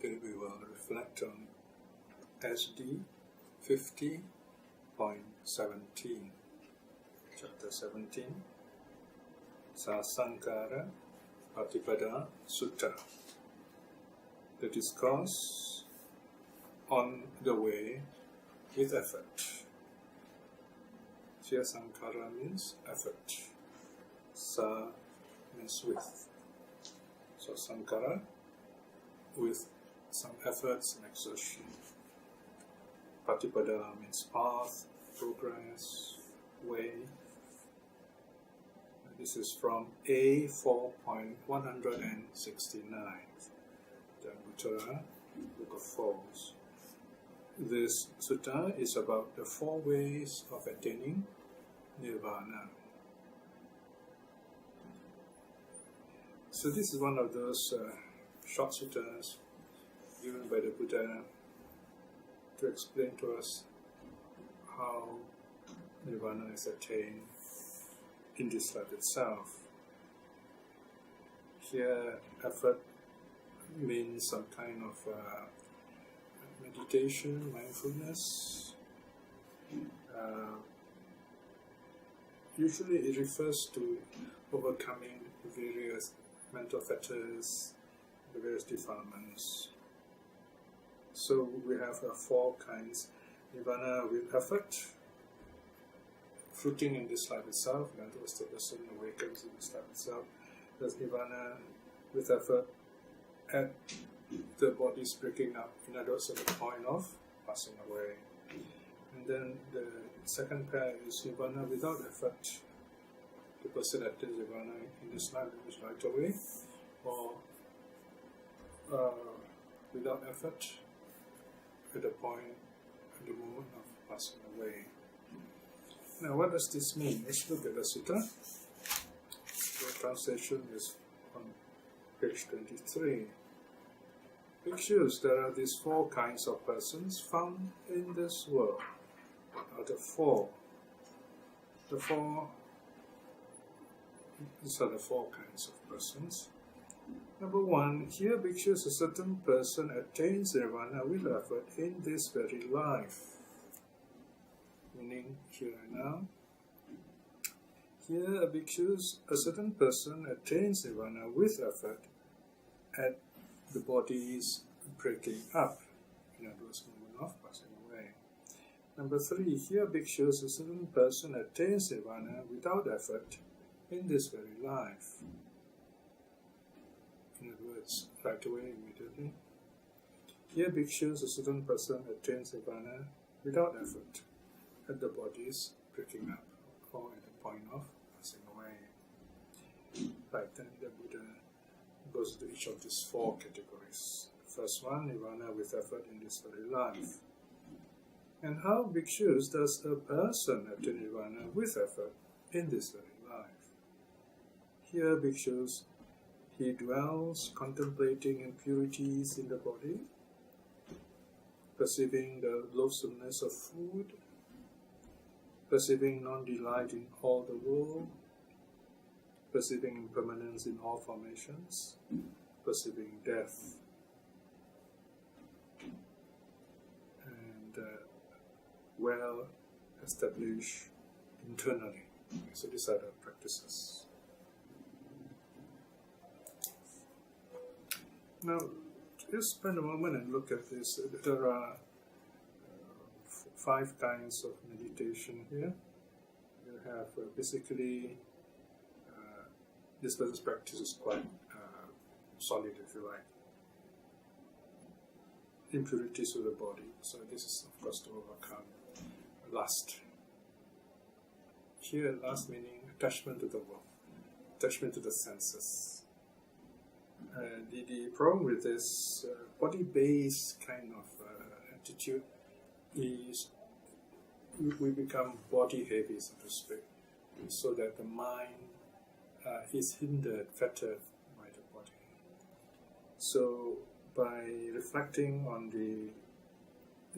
Today we will reflect on SD 50.17, Chapter 17, Sasankara Patipada Sutta, the discourse on the way with effort. Here Sankara means effort, Sa means with. So Sankara, with some efforts and exertion. Patipada means path, progress, way. This is from A 4.169, the Uttara Book of Falls. This sutta is about the 4 ways of attaining nirvana. So this is one of those short suttas given by the Buddha to explain to us how nirvana is attained in this life itself. Here, effort means some kind of meditation, mindfulness. Usually it refers to overcoming various mental fetters, the various defilements. So we have 4 kinds. Nirvana with effort, fruiting in this life itself, in other words, the person awakens in this life itself. There's nirvana with effort at the body's breaking up, in other words, at the point of passing away. And then the second pair is nirvana without effort. The person attains nirvana in this life is right away, or without effort at the point, at the moment of passing away. Now, what does this mean? Let's look at the sutta. The translation is on page 23. Bhikshus, there are these 4 kinds of persons found in this world. What are the 4? These are the 4 kinds of persons. Number 1, here bhikshus, a certain person attains nirvana with effort in this very life. Meaning here and now. Here bhikshus, a certain person attains nirvana with effort at the body's breaking up. In other words, moment of passing away. Number 3, here bhikshus, a certain person attains nirvana without effort in this very life. In other words, right away, immediately. Here bhikshus, a certain person attains nirvana without effort at the body's breaking up, or at the point of passing away. Right, then the Buddha goes to each of these 4 categories. The first one, nirvana with effort in this very life. And how bhikshus does a person attain nirvana with effort in this very life? Here bhikshus, he dwells contemplating impurities in the body, perceiving the loathsomeness of food, perceiving non-delight in all the world, perceiving impermanence in all formations, perceiving death, and well established internally. So these are the practices. Now, just spend a moment and look at this. There are 5 kinds of meditation here. You have basically this person's practice is quite solid, if you like. Impurities of the body. So this is, of course, to overcome lust. Here, lust meaning attachment to the world, attachment to the senses. The problem with this body-based kind of attitude is we become body-heavy, so to speak, so that the mind is hindered, fettered by the body. So by reflecting on the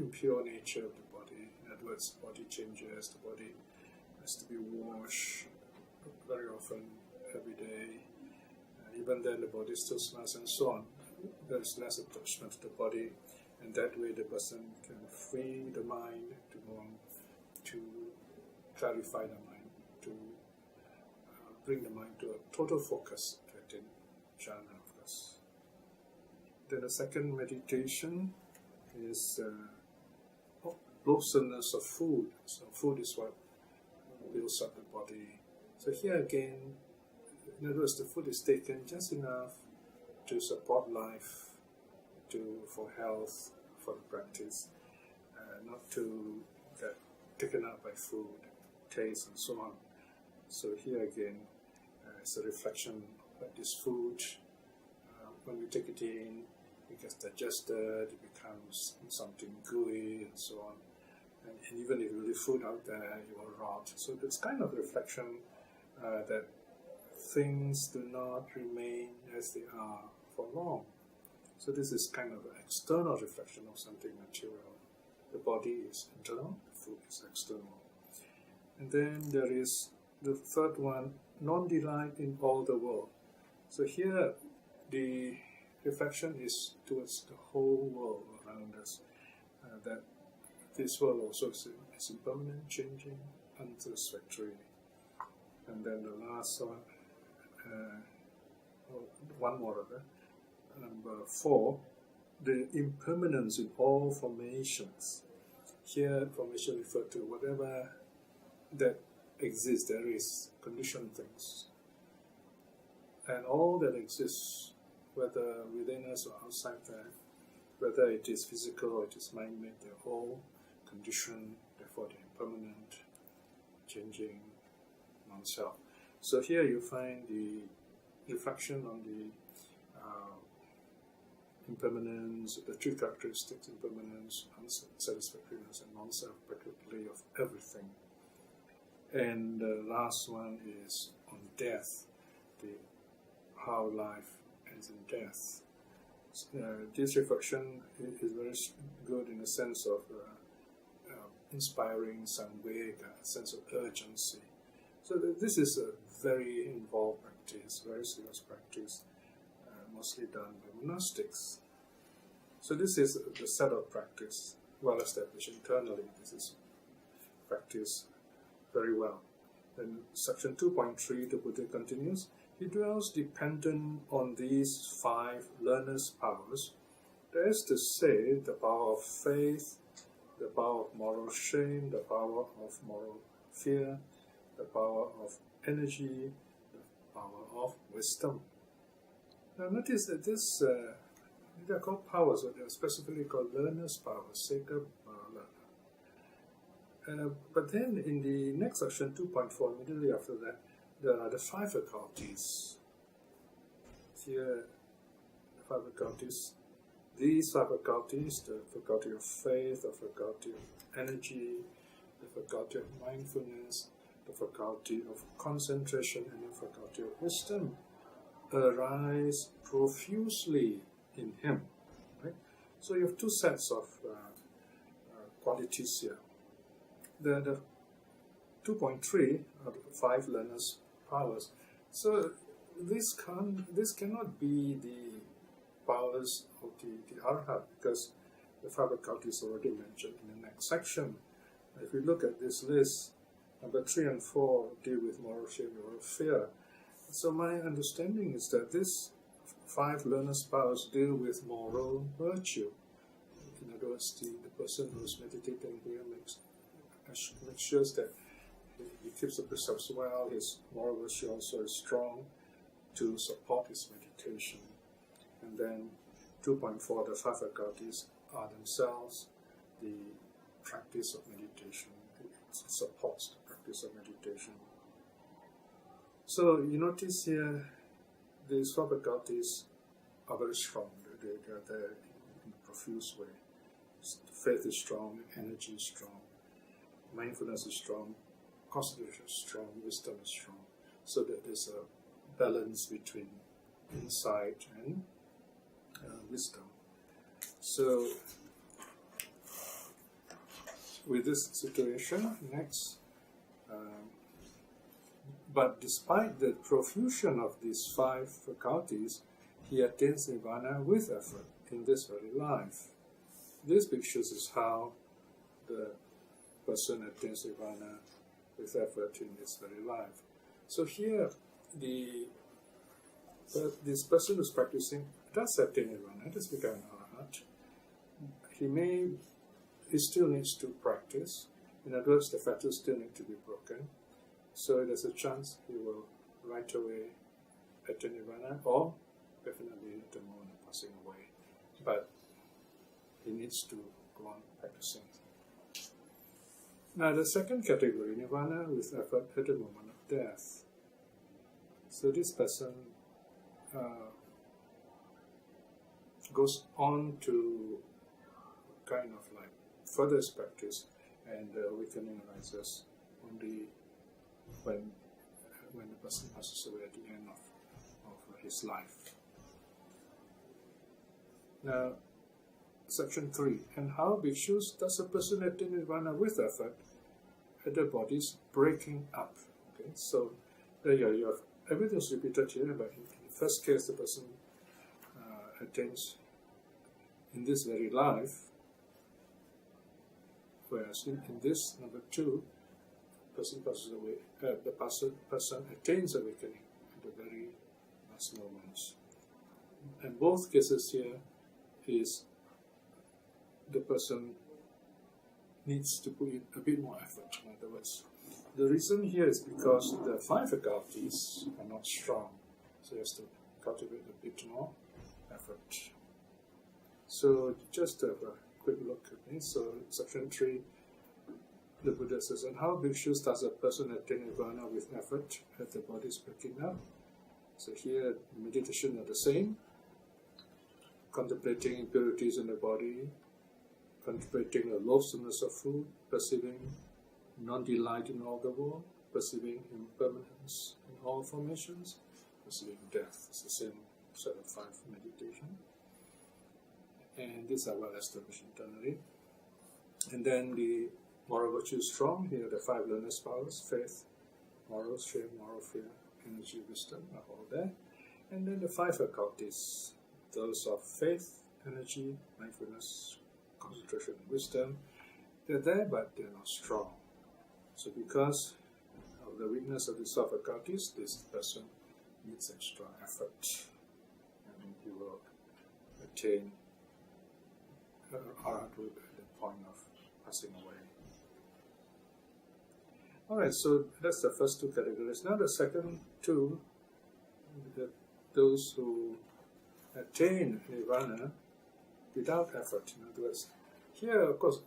impure nature of the body, in other words, body changes, the body has to be washed very often, every day. Even then the body still smells and so on. there's less attachment to the body, and that way the person can free the mind to go on, to clarify the mind, to bring the mind to a total focus, to attain jhana, of course. Then the second meditation is loathsomeness of food. So food is what builds up the body. So here again, in other words, the food is taken just enough to support life, for health, for the practice, not to get taken up by food, taste, and so on. So here again, it's a reflection that this food, when we take it in, it gets digested, it becomes something gooey, and so on. And even if you leave food out there, it will rot. So it's kind of reflection that things do not remain as they are for long. So this is kind of an external reflection of something material. The body is internal, the food is external. And then there is the third one, non-delight in all the world. So here the reflection is towards the whole world around us, that this world also is impermanent, changing, unsatisfactory. And then the last one, one more of it. Number 4, the impermanence in all formations. Here, formation refer to whatever that exists, there is conditioned things. And all that exists, whether within us or outside there, whether it is physical or it is mind-made, they're all conditioned, therefore they're impermanent, changing, non-self. So here you find the reflection on the impermanence, the three characteristics, impermanence, unsatisfactoriness, and non-self practically of everything. And the last one is on death, how life ends in death. This reflection is very good in the sense of inspiring samvega, a sense of urgency. So this is a very involved practice, very serious practice, mostly done by monastics. So this is the set of practice, well established internally. This is practiced very well. Then section 2.3, the Buddha continues, he dwells dependent on these 5 learner's powers, that is to say, the power of faith, the power of moral shame, the power of moral fear, the power of energy, the power of wisdom. Now notice that this, they are called powers, but they are specifically called learner's powers, Seka learner. But then in the next section, 2.4, immediately after that, there are the 5 faculties. Here, the 5 faculties. These 5 faculties, the faculty of faith, the faculty of energy, the faculty of mindfulness, the faculty of concentration, and the faculty of wisdom, arise profusely in him. Right? So you have 2 sets of qualities here. The 2.3 are the 5 learners' powers. So this cannot be the powers of the Arhat, because the 5 faculties already mentioned in the next section. If we look at this list, number 3 and 4 deal with moral shame, moral fear. So my understanding is that these 5 learners' powers deal with moral virtue. In other words, the person who is meditating here makes sure that he keeps the precepts well, his moral virtue also is strong to support his meditation. And then 2.4, the 5 faculties are themselves the practice of meditation. It supports the practice of meditation. So you notice here, these 5 faculties are very strong. They are there in a profuse way. Faith is strong, energy is strong, mindfulness is strong, concentration is strong, wisdom is strong. So that there's a balance between insight and wisdom. So with this situation, next, but despite the profusion of these 5 faculties, he attains nirvana with effort in this very life. This pictures is how the person attains nirvana with effort in this very life. So here, this person who's practicing does attain nirvana, does become an arhat. He still needs to practice. In other words, the fetters still need to be broken. So there's a chance he will right away attain nirvana, or definitely at the moment of passing away. But he needs to go on practicing. Now the second category, nirvana with effort at the moment of death. So this person goes on to kind of like further practice, and the awakening arises only when the person passes away at the end of his life. Now, section 3. And how, bhikshus, does a person attain nirvana with effort at the body's breaking up? Okay, so there you have everything's repeated here, but in the first case, the person attains in this very life, whereas in this number 2, person passes away. The person attains awakening at the very last moments. And both cases here is the person needs to put in a bit more effort. In other words, the reason here is because the 5 faculties are not strong, so he has to cultivate a bit more effort. So just have a quick look at this. So section 3, the Buddha says, and how, bhikshus, does a person attain nirvana with effort at the body's breaking up? So here, meditation are the same. Contemplating impurities in the body, contemplating the loathsomeness of food, perceiving non-delight in all the world, perceiving impermanence in all formations, perceiving death. It's the same set of 5 meditation. And these are well established internally. And then the moral virtue is strong. Here are the 5 learner's powers: faith, moral, shame, moral fear, energy, wisdom are all there. And then the 5 faculties, those of faith, energy, mindfulness, concentration, and wisdom, they're there, but they're not strong. So because of the weakness of these 5 faculties, this person needs extra effort, and he will attain arhathood at the point of passing away. Alright, so that's the first 2 categories. Now the second 2, those who attain nirvana without effort. In other words, here, of course,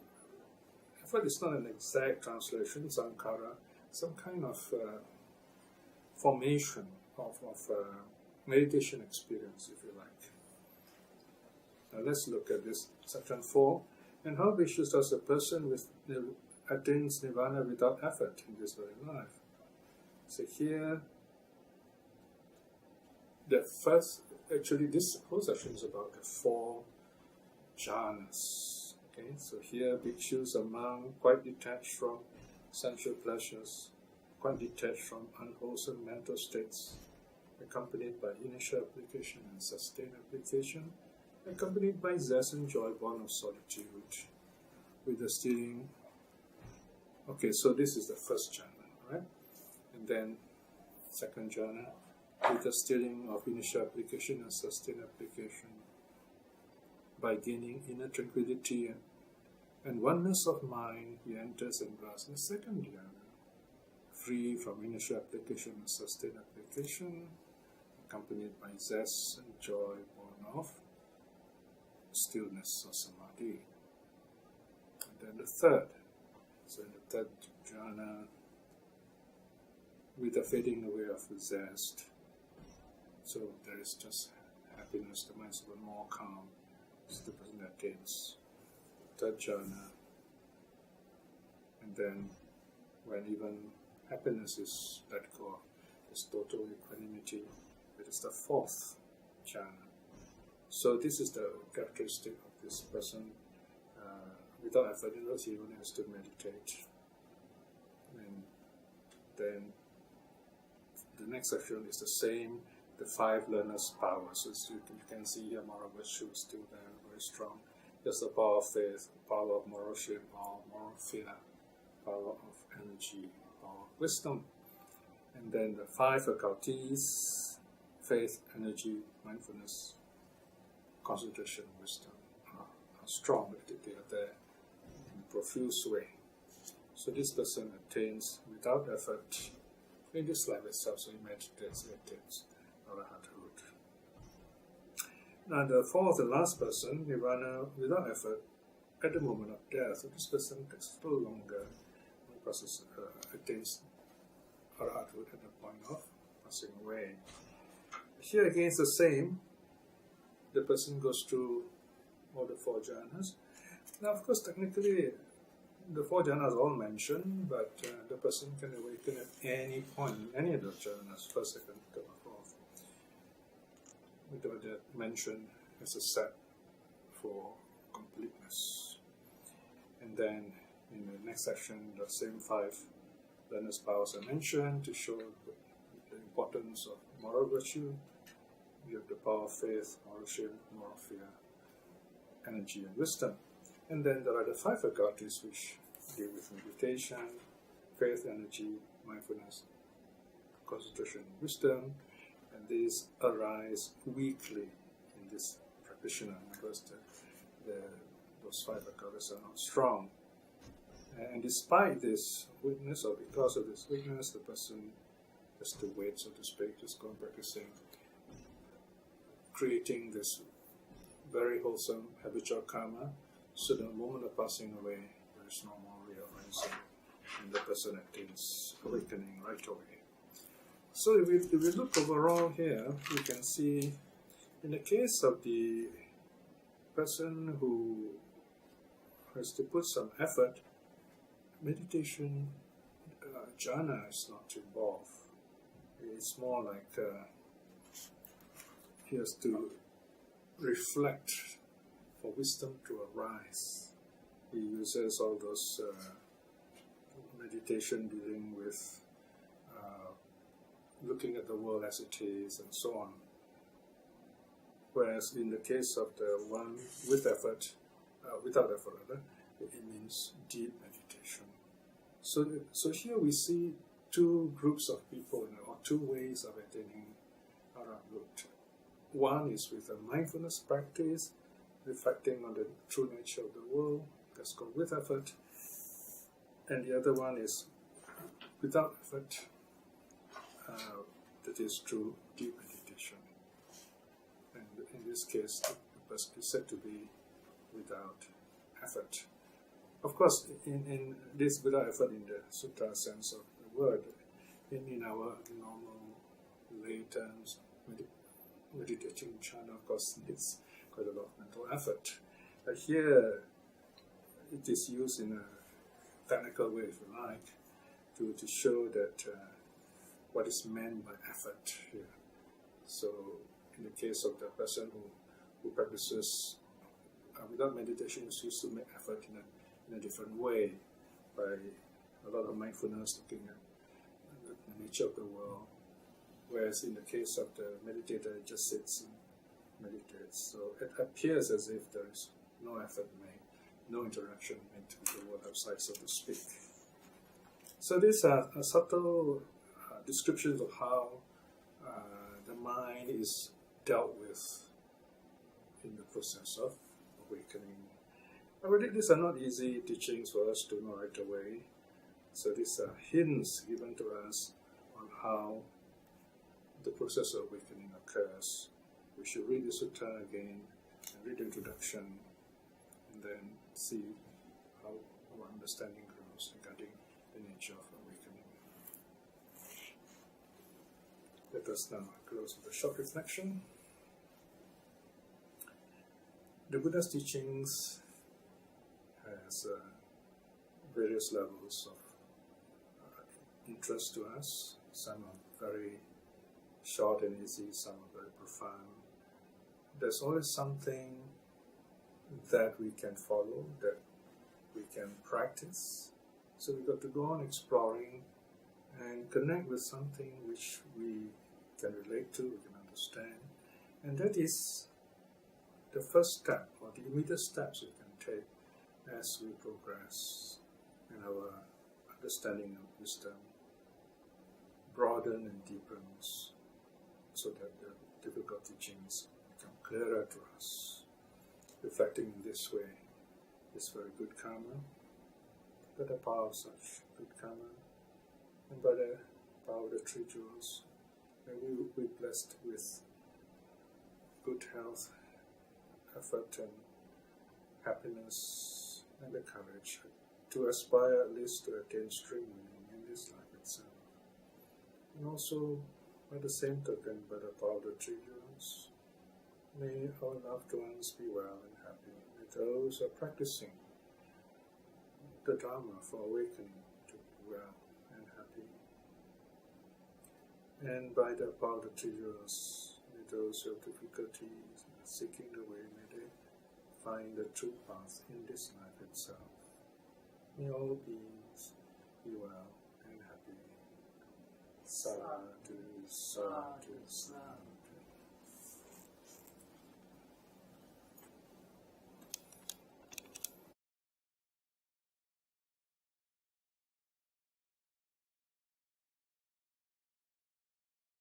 effort is not an exact translation, sankhara, some kind of formation of meditation experience, if you like. Now let's look at this, section 4. And how, bhikshus, does a person attains nirvana without effort in this very life? So here, the first, actually this whole section is about the 4 jhanas. Okay, so here bhikshus are monks, quite detached from sensual pleasures, quite detached from unwholesome mental states, accompanied by initial application and sustained application, accompanied by zest and joy born of solitude, with the stealing. Okay, so this is the first jhana, right? And then second jhana, with the stealing of initial application and sustained application, by gaining inner tranquility and oneness of mind, he enters and grasps the second jhana, free from initial application and sustained application, accompanied by zest and joy born of stillness or samadhi. And then the third, so in the third jhana, with the fading away of the zest, so there is just happiness, the mind is even more calm. It's the person that attains third jhana. And then when even happiness is let go, there's total equanimity, it is the 4th jhana. So this is the characteristic of this person. Without effort, he only has to meditate. And then the next section is the same, the 5 learner's powers. So you can see here moral virtue is still there, very strong. There's the power of faith, power of moral shame, or moral fear, power of energy, power of wisdom. And then the 5 faculties, faith, energy, mindfulness, concentration, wisdom, are strong. They are there in a profuse way. So this person attains without effort in this life itself, so he meditates, attains arahathood. Now the 4th and last person, nirvana without effort at the moment of death. So this person takes a little longer because it attains arahathood at the point of passing away. Here again it's the same. The person goes through all the 4 jhanas. Now of course technically the 4 jhanas are all mentioned, but the person can awaken at any point in any of the jhanas, first, second, third, or fourth, without that mentioned as a set for completeness. And then in the next section, the same 5 learner's powers are mentioned to show the importance of moral virtue. You have the power of faith, moral shame, moral fear, energy, and wisdom. And then there are the 5 faculties which deal with meditation, faith, energy, mindfulness, concentration, wisdom, and these arise weekly in this practitioner because those 5 faculties are not strong. And despite this weakness, or because of this weakness, the person has to wait, so to speak, just go on practicing, creating this very wholesome habitual karma. So the moment of passing away, there is no more rearising, and the person attains awakening right away. So if we look overall here, we can see in the case of the person who has to put some effort, meditation jhana is not involved. It's more like he has to reflect for wisdom to arise. He uses all those meditation dealing with looking at the world as it is and so on. Whereas in the case of the one with effort, without effort rather, it means deep meditation. So here we see 2 groups of people, or 2 ways of attaining arahathood. One is with a mindfulness practice, reflecting on the true nature of the world, that's called with effort. And the other one is without effort, that is through deep meditation. And in this case, the person is said to be without effort. Of course, in this without effort in the sutta sense of the word, in our normal lay terms, meditating jhana, of course, needs quite a lot of mental effort. But here, it is used in a technical way, if you like, to show that what is meant by effort here. So, in the case of the person who practices without meditation, is used to make effort in a different way, by a lot of mindfulness, looking at the nature of the world. Whereas in the case of the meditator, it just sits and meditates. So it appears as if there is no effort made, no interaction made with the world outside, so to speak. So these are subtle descriptions of how the mind is dealt with in the process of awakening. Already these are not easy teachings for us to know right away. So these are hints given to us on how the process of awakening occurs. We should read the sutta again, and read the introduction, and then see how our understanding grows regarding the nature of awakening. Let us now close with a short reflection. The Buddha's teachings has various levels of interest to us. Some are very short and easy, some are very profound. There's always something that we can follow, that we can practice. So we've got to go on exploring and connect with something which we can relate to, we can understand. And that is the first step, or the immediate steps we can take as we progress in our understanding of wisdom broaden and deepens, so that the difficult teachings become clearer to us. Reflecting in this way is very good karma. By the power of such good karma, and by the power of the three jewels, may we be blessed with good health, effort, and happiness, and the courage to aspire at least to attain string meaning in this life itself. And also, by the same token, by the power of the three jewels, may our loved ones be well and happy. May those who are practicing the Dharma for awakening to be well and happy. And by the power of the three jewels, may those who have difficulties seeking the way, may they find the true path in this life itself. May all beings be well and happy. Sadhu, sadhu, sadhu.